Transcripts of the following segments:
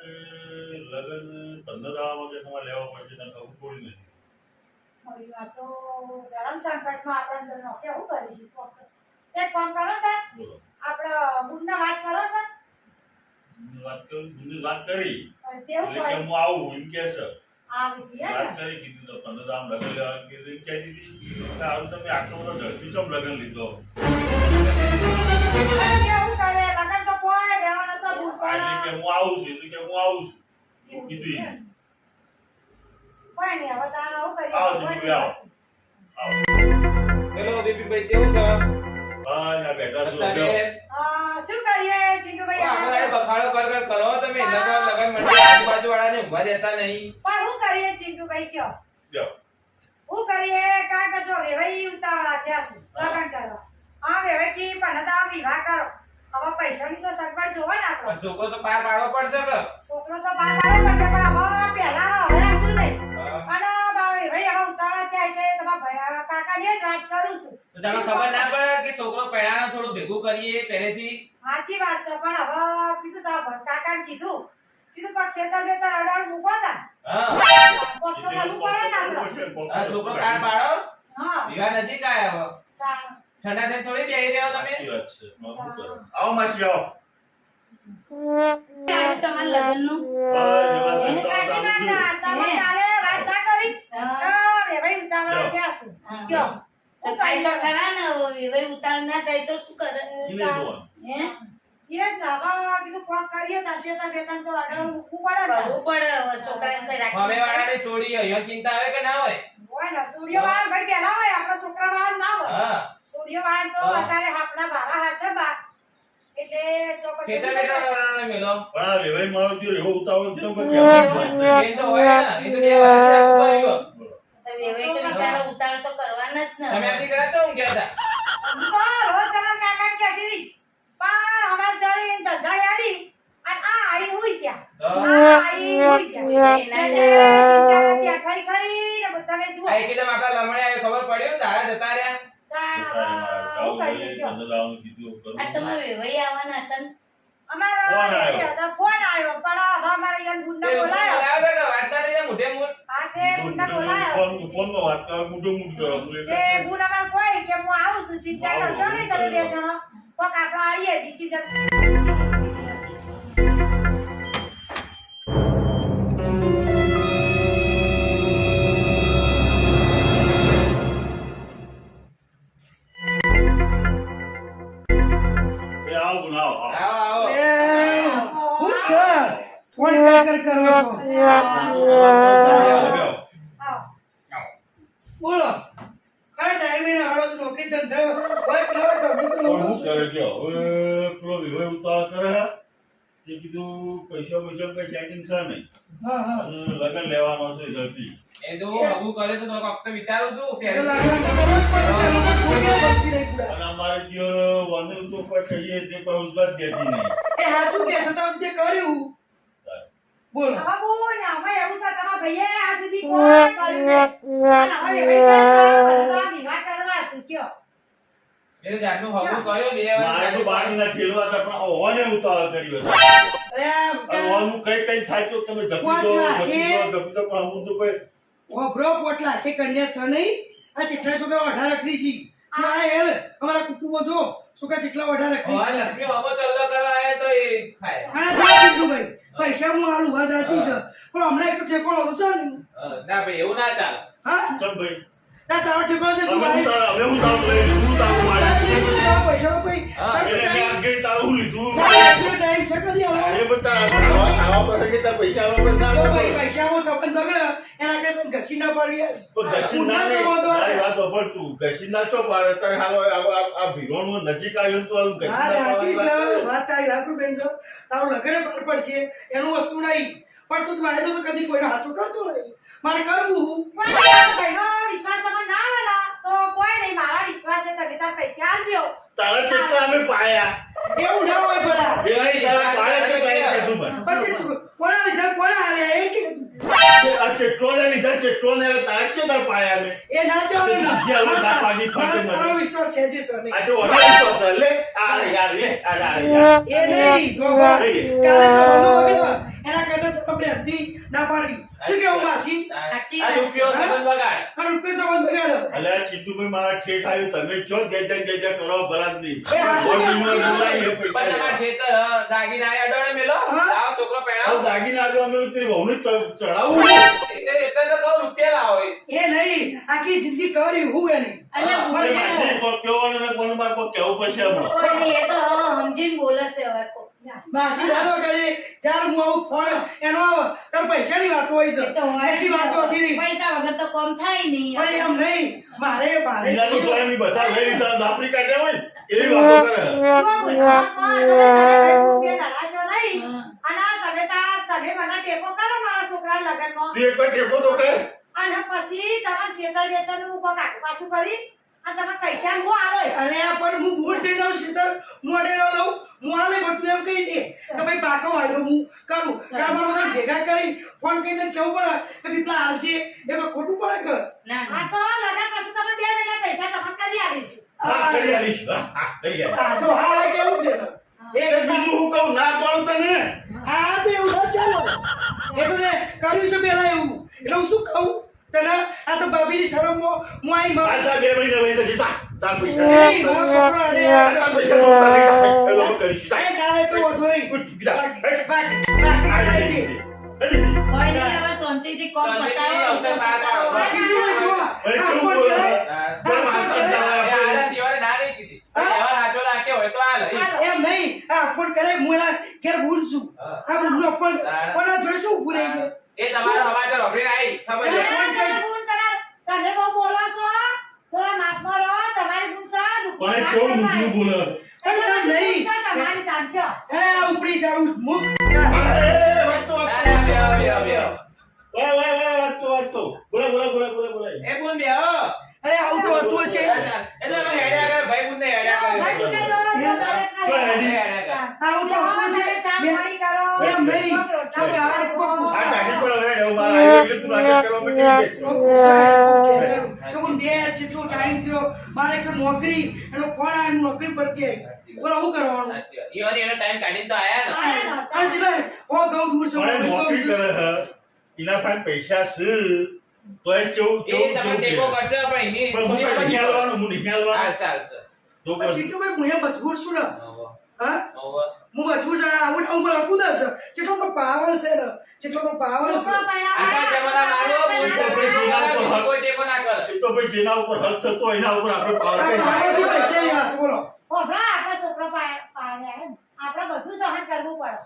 કે લગન 15 દાડામાં કે તમારે લેવા પડશે તને ખબર પડી નથી. હવે આ તો ગરમ સંકટમાં આપણે તો કેવું કરીશું? એક કામ કરો ને, બોલો આપણે ગુણના વાત કરો ને. ગુંની વાત કરી તેવું એટલે કે હું આવું એમ કે છે આ વિશે વાત કરી કીધું તો 15 દાડા લગન લેવા કીધું કહેતી હતી કે આવું તમે આટલો બધો ઝડપી ચમ લગન લીધો. કેવું કરે? લગન તો કોઈ લેવાનો તો ભૂલ એટલે કે હું આવું છું એટલે કે હું આવું છું કીધું એને. કોઈ નહીં, હવે તાણ આવું કરીએ. આવો જીતુભાઈ, આવો. ચલો બિપિનભાઈ કેવું છે? આ બેઠા છો સાહેબ, શું કરીએ ચિંટુભાઈ? આપણે બખાડો કર કરો તમે લગન મંડળ આજુબાજુવાળાને ઊભા દેતા નહીં. પણ શું કરીએ ચિંટુભાઈ કયો? જાઓ. શું કરીએ? કારણ કે જો વેવાઈ ઉતાવળા થયા છે લગન કરવા. હા વેવાઈથી પણ તો વિવાહ કરો. હવે પૈસાની તો સગવડ જોવો ને આપણો. પણ છોકરો તો પાર પાડવો પડશે કે? છોકરો તો બહાર પાડવો પડશે પણ હવે પહેલા હળાશું નહીં. અને વેવાઈ હવે ઉતાવળા થયા છે તમારા કાકાને જ વાત કરું છું. તો તમને ખબર ના પડે કે છોકરો પહેલાનું થોડું ભેગું કરીએ પહેલેથી? સાચી વાત છે પણ હવે કીધું તારા કાકાને કીધું પગ છેતર બેતર અડાડ મૂકો ને. હા પગ તો કરવું પડે ને આપણે. હા, છોકરો પાર પાડો. હા વિવાહ નજીક આવ્યા હવે. તાણ. ઠંડા થઈને થોડી બેહી રહ્યો તમે. સાચી વાત છે. માં શું કરો? આવો માસી આવો. તમારા લગ્નનું બસ એ વાત એ તો સાચી વાત છે. તમે કાલે વાત ના કરી? વેવાઈ ઉતાવળા થયા છે. કયો? તો થાય તો ખરા ને હવે ઉતાર ના થાય તો શું કરે? ઈને જોવાનું. હે એ જ ને, હવે કીધું પગ કરીએ તો છેતર બેતર તો અડાડ મૂકવું પડે ને. કરવું પડે હવે છોકરાને કઈ હવે રાખવું વાળાને છોડી અહીંયા ચિંતા આવે કે ના હોય? હોય ને, સૂર્ય વાળા ભાઈ પેલા હોય, આપણા છોકરા વાળા ના હોય. હા સૂર્ય વાળા તો અત્યારે આપણા બારા હાચે બા. એટલે ચોક્કસ છેટા બેટા વાળાને મેલો. પણ આ વેવાઈ મારો જો એવો ઉતાવળ થયો કે કહેવાનું જ નહીં. એ તો હોય ને, એ તો બે વર્ષથી આખું કર્યું. તો વેવાઈ તો બિચારો ઉતાર તો કરવાના જ ને તમે આથી ગયા તો હું કહેતા? હું તો રોજ તમારા કાકાને કહેતી હતી. પણ અમારે જયારે ધંધા યાડી અને આ આઈ હુઈ ગયા. આ આઈ હુઈ ગયા. એના જે ચિંતા નથી, આ ખાઈ ખાઈને તમે જુઓ. આ એકદમ આપણા લમણે આવ્યો, ખબર પડી ને દાડા જતા રહ્યા. તાણ તારે મારે હવે જાવું શું કરીએ જોઈએ, કયો? 15 દાડાનું કીધું કરું. આ તમારા વેવાઈ આવવાના હતા ને અમારા ફોન આવ્યો. ફોન આવ્યો પણ હવે અમારે યન ગુંડા એ લોકો બોલાયો. બોલાવે કે વાંચતા નહીં જાય મોઢે મોઢ. આ તે ગુંડા ફોનમાં બોલાયો. વાત કરો, મોઢું કરો. હું એક જ તે છું. ગુણ અમાર કોઈ કે હું આવું છું, ચિંતા કરશો નહીં તમે બે જણો. કોક આપણે આવીએ ડિસિઝન. એ આવો ગુણ, આવો, આવો. આવો આવો. હું છે ફોન કરો છો બેહો. આવો. બોલો કયા ટાઈમે હાડો છો નોકરી ધંધો કોઈ નવો ધંધો તો પણ નવો હું છે. કરે કયો? હવે પેલો વેવાઈ ઉતાવળ કરે હે. તે કીધું પૈસા કઈ સેટિંગ છે નહીં. હા હા અને લગન લેવાનો છે ઝડપી. એ તો આવું કરે તો વખતે વિચારું છું તો પહેલેથી. લાગણ તો કરવો જ પડે ને, લોકો છોકરીઓ ભરતી નહીં પૂરા. અને અમારે જીવન વાંધો તો કોઈ કહીએ તે કોઈ ઉજવા જ દેતી નહીં. એ સાચું કે છે તમે તે કર્યું બોલો હવે બોલ ને, અમે એવું છે તમારા ભાઈએ આજ સુધી કોઈ કર્યું નહીં. અને હવે વેવાઈ કહે છે, મને તો આ વિવાહ કરવા છે, કયો? એ તો જાતનું હગું કર્યું, બે વાર મારે તો બાર ના ખેલવા હતા પણ ઓને ઉતાવળ કર્યો હતો. અરે અને ઓનું કઈ થાય તો તમે જપી પાંચ દો લાખ, જપી દો જપી દો પણ અમુક તો કોઈ ઓભરો પોટલા કે કન્યા છે નહીં આ ચેટલા છોકરા 18 રખડી છે ના હેળ અમારા કુટુંબો જો છોકરા ચેટલા 18 રખડી હવે છે લક્ષ્મી હમો ચલ્લો કરવા આયા તો એ ખાય. આના જવાબ દીધું ભાઈ પૈસા હું હાલું વાત સાચી છે પણ હમણાં એક તો ઠેકોણો હતો છે ને ના ભાઈ એવું ના ચાલે. હા ચલ ભાઈ તા તારો ઠેકોણો છે તું હવે ભાઈ હું તારું લઈ લીધું હું તારું મારે પૈસા કોઈ હા, એટલે મેં આજ ઘડી તારું હું લીધું ટાઈમ છે કદી એ હવે બધા આવા પ્રસંગે તાર પૈસા આવા પર ના તો આપે. ભાઈ પૈસામાં સંબંધ બગડે એના કે તમે ઘસી ના પાડી યાર તો ઘસી ના ઉના સંબંધો તારી છે. વાત સાંભળ તું ઘસી ના ચો પાડે તારે હાલો આ ભીડોનું નજીક આવ્યું તો આવું ઘસી હા ના રાજી છે પાડવાની વાત વાત તારી લાખ રૂપિયાની છે તારું લગને પર પડશે એનું વસ્તુ નહીં પણ તું મારે તો કદી કોઈને હાચું કરતો નહીં મારે કરવું પણ તમારા ભાઈનો વિશ્વાસ તમને ના આવે ને, તો કોઈ નહીં. મારા વિશ્વાસે તમે તાર પૈસા આલજો. તારા ચેટલા અમે પાયા એવું ના હોય ભલા એ તારા પાયા છે કઈ કીધું મને પછી કોના લીધા કોના હાલે એ કે આ ચેટલો ને લીધા ચેટલો ને તારા છે તાર પાયા અમે એ ના ચાલે ને જગ્યા ઉપર ના પાડી ફરતે મને. તારો વિશ્વાસ છે જે સર નહીં આ તો વધારે વિશ્વાસ છે. લે આ યાર લે આ યાર એ નહીં ગોબા કાલે સંબંધો બગડ્યો એના આજથી ના પાડવી. શું કેવું માસી? સાચી આ વાત રૂપિયો છે. સંબંધ બગાડ. આ રૂપિયો સંબંધ બગાડો. અલ્યા ચિત્તુભાઈ મારા ઠેઠ આવ્યું તમે છો જય કરો ભલાદમી એ હાચું બોલડીમાં બોલાવીએ પણ તમારા પૈસા ખેતર દાગીના અડોણે મેલો હા. લાવો છોકરો આવ પહેણાવો. દાગીને આગળ અમે તેરી વહુને ચડાવું એટલે તો કહું રૂપિયા લાવો એ. એ નહીં, આખી જિંદગી કરી હું એની. અને હા, બોલે. માસી કોઈ કહેવાનું ને કોનું મારે કોઈ કહેવું પડશે હમણાં. કોઈ નહીં, એ તો હા, સમજીને બોલે છે હવે કોક. માસી દાદો કરે ચાર હું આવું ફોન એનો આવે તાર પૈસાની વાતો હોય છે. એ તો હોય. એસી વાતો હતી નહીં. પૈસા વગર તો કોમ થાય નહીં. પણ એમ નહીં, મારે બીજાનું તો એમની બધા લઈ લીધા દાપરી કાઢ્યા હોય ને, એવી વાતો કરે જુઓ બોલો, તમે ભાઈ રૂપિયા લડાશો નહીં. હા. અને તમે મને ટેકો કરો મારા છોકરાના લગ્નમાં. તું એક વાર ટેકો તો કર અને પછી તમારે શેતર વેતરનું કોક આખું પાછું કરી અને તમે પૈસા હું આલો. અને આ પણ હું ભૂલ થઈ જાઉં શીતળ મોડે ન લઉં હું આલે બધું એમ કહી દે કે ભાઈ પાકો વાયદો હું કરું કારણ મારે બધા ભેગા કરી ફોન કરીને કેવું પડે કે પીપલા હાલ છે એ કોઈ ખોટું પડે કે ના, આ ના. તો લગન પછી તમે 2 મહિના પૈસા તમને કરી આલીશ. હા કરી આલીશ હા કરી આલીશ આ તો હા કેવું છે એ બીજું હું કહું ના પાડું તને આ તો એવું ના ચાલો એ તો ને કર્યું છે પેલા એવું એટલે હું શું કહું તને આ તો ભાભીની શરમમાં હું આઈ મારું પાછા 2 મહિના લઈ જજે જા તાર પૈસા નહીં, મારો છોકરો અડે તાર પૈસા જોતા નહીં સાહેબ એ લોકો કરીશ જા એ કાલે તો વધુ નહીં ઉઠ, બીજા. હેડ. બાકી છે હેડ. કોઈ નહીં, હવે શાંતિથી કોમ શાંતિથી પતાવો, અવસર પાર પાડો. પતાવો. કેટલું જો અરે આ કેવું ફોન બોલે? કરે બોલ, માથા એ ચાલે. આના સિવાય ના નહીં કીધી. વ્યવહાર સાચો રાખ્યો હોય તો હાલ. એમ નહીં આ ફોન કરે હું એના ઘેર ભૂલ છું હા. આ ભૂલનો પણ પણ આ જોડે શું ઉભું રહી ગયું એ તમારો અવાજ રબડીને આવી ખબર છે. તમારા ગુણ તમે બહુ બોલો છો. થોડા માપમાં રહો. તમારી ગુણ છે. પણ એ કેવું ઊંધું બોલે અરે ના નહીં તમારી તારજો. એ ઉપડી તારું મુખ ચાલ. એ, વાત તો વાત ના, ના, બેહો, બેહો, બેહો. વાત તો બોલા એ બોલ બેહો. અરે આવું તો હતું છે એટલે અમે હેડ્યા કરે, ભાઈ બુનને હેડ્યા કરે. ભાઈ ગુણને તો જો દરેકના જો ઘરે. હેડી. હેડ્યા કરે. આવું તો હતું છે ચા પાણી કરો. એમ નહીં. કોક રોટલા કે આ કરો. કોક આ ટાઢી પણ હવે એવું બહાર આવ્યું એટલે તું નાટક કરવા માંડી છે. કોક પૂછાય, કોક કે કરું. કે હું બે જેટલો ટાઈમ થયો મારે એક તો નોકરી એનો ફોન આવ્યો નોકરી પડતી આવી બોલો શું કરવાનું સાચી વાત. ઈવન એનો ટાઈમ કાઢીને તો આયા ને. આયા નહોતા. આ ચલે ઓ ઘઉં દૂર છે પણ એ નોકરી કરે હે. એના પાસે પૈસા છે તો એ ચૌ એ તમને ટેકો કરશે પણ એની પણ હું થોડી નહીં હાલવાનું, હું નહીં હાલવાનું. હાલશે, હાલશે. તો પણ પછી ચીટુભાઈ હું એ મજબૂર છું ને હોવે, હા હોવે. હું મજબૂર છું આવું આવું મને કુદર છે કેટલો તો પાવર છે ને કેટલો તો પાવર છોકરો છે પરણાવવા આખા જમાના મારો બોલ છે, આપણે જેના ઉપર કોઈ ટેકો ના કરે. એ તો ભાઈ જેના ઉપર હક થતો હોય એના ઉપર આપણે પાવર આ કરી પાવરથી પૈસા લેવા છે બોલો હોભળો, આપણા છોકરો પાડ્યા હે ને. આપણે બધું સહન કરવું પડે.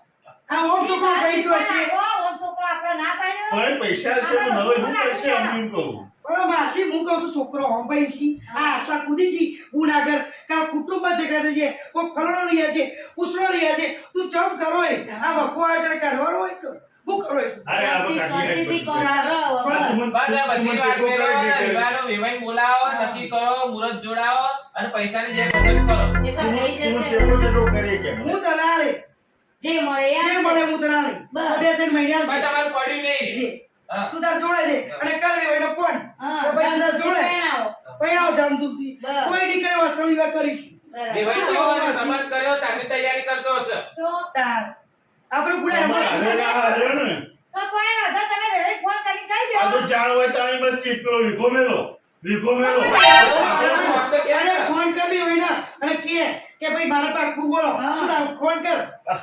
આ ઓમ છોકરો કઈ તો છે ઓમ છોકરો આપણે ના પાડ્યો. પણ પૈસા છે તો હવે શું કરશે એમ એમ કહું પણ માસી હું કહું છું છોકરો હોંભાઈ છી આ આટલા કૂદી છી ગુનાગર કાલ કુટુંબમાં જગ્યા છે કોઈ ફલણો રહ્યા છે પૂછડો રહ્યા છે તું ચમ કરો એ આ વખો આવે છે કાઢવાનો હોય કે હું કરો એ અરે આ બધા શાંતિથી કોમ કરો. બસ આ બધી વાત મેળવો ને વિવાહનો વિવાહ બોલાવો, નક્કી કરો, મુહૂર્ત જોડાવો અને પૈસાની જે બચત કરો. એ તો થઈ જશે. ટેકો કરીએ કેમ હું તને જે મળે જે યાર. મળે હું તને બસ. બે ત્રણ પણ મહિના તમારું પડ્યું નહીં. હા. તું તાર જોડાઈ દે અને કરવી હોય ને પણ હા, તો ભાઈ તાર ધામધૂમથી જોડે પરણાવો. પૈણાવ ધામધૂમથી બસ. કોઈ નહીં કરે વાસણ વિવાહ કરીશું બરાબર. વિવાહ થયો અને સંબંધ કર્યો ત્યારની તૈયારી કરતો હશે. તો તાર આપણે પૂરા અમારે હારે ના હારે ને તો કોઈ નહોતા. તમે વેવેટ ફોન કરીને કહી આ તો દો. જાણ હોય તાણી બસ ચીપ પેલો વિખો મેલો આપણો ફોન તો ક્યાં અરે છે? ફોન કરવી હોય ને અને કે ભાઈ મારા પાસે તું બોલો હા. શું નામ ફોન કર આ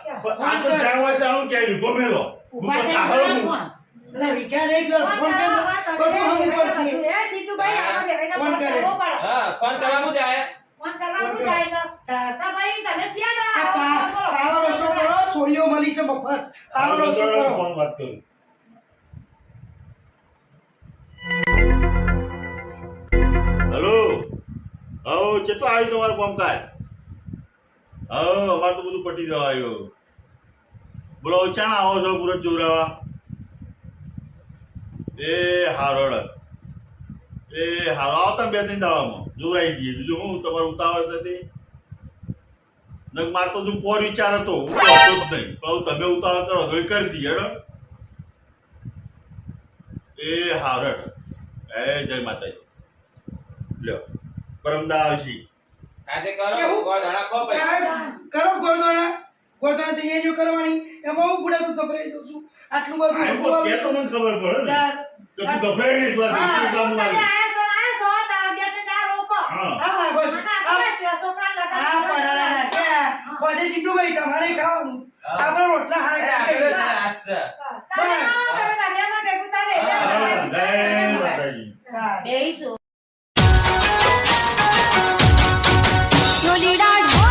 તો જાણ હોય તાણું કે વિખો મેલો ઊભા ઉપર થઈને તાહરો બોલો ફોન. એટલે વિકા નહીં કર ફોન ફોન કરવા કર વાત બધું હવે હમું પડશે બધું. એ જીતુભાઈ, આમાં વેવેટનો ફોન ફોન કરે. કરવો પડે. હા, ફોન કરવાનું જાય. ફોન કરવાનું જાય છે. તાર તો ભાઈ તમે ક્યાં આ જણા આવો? પાવર ઓછો કરો સોરીઓ મળી છે મફત પાવર ઓછો કરો ફોન વાત કરું હેલો હો કેટલો આવ્યું તમારું કામકાજ હા અમારે તો બધું પટી જવા આવ્યો બોલો ક્યાં આવો છો પૂરત જોરાવા એ હારોડ એ હારો આવતા 2-3 દાવામાં જોરાઈ દઈએ બીજું હું તમારું ઉતાવળ સાથે નક માર તો જો પોર વિચાર હતો હું તો હતો જ નહીં કહું તમે ઉતાવળ કરો તો કરી દઈએ હેડો એ હારડ એ જય માતાજી લ્યો પરમદા આવશી આજે કરો, કેવું? ગોળ ધડાકો પૈસા. કરો ગોળદોણા ગોતવાની તૈયારીઓ કરવાની એમાં હું બુડા તું ગભરાઈ જાઉં છું આટલું બધું આ તો કે તો મને ખબર પડે ને તાર કે તું ગભરાઈ નહીં તું આ હા, દીકરી કામ તમે આવી. આયા છો તારા બે ત્રણ દાડા રોકો હા હા બસ આપણા છોકરાને લગન હા પરાણા છે પછી ચીટુભાઈ તમારે ખાવાનું આપણા રોટલા અરે હા આગળ ખાઈ હાથ છે. તમે આવો, તમે તમે ભેગું તમે હા, જય માતાજી. હા બેહીશું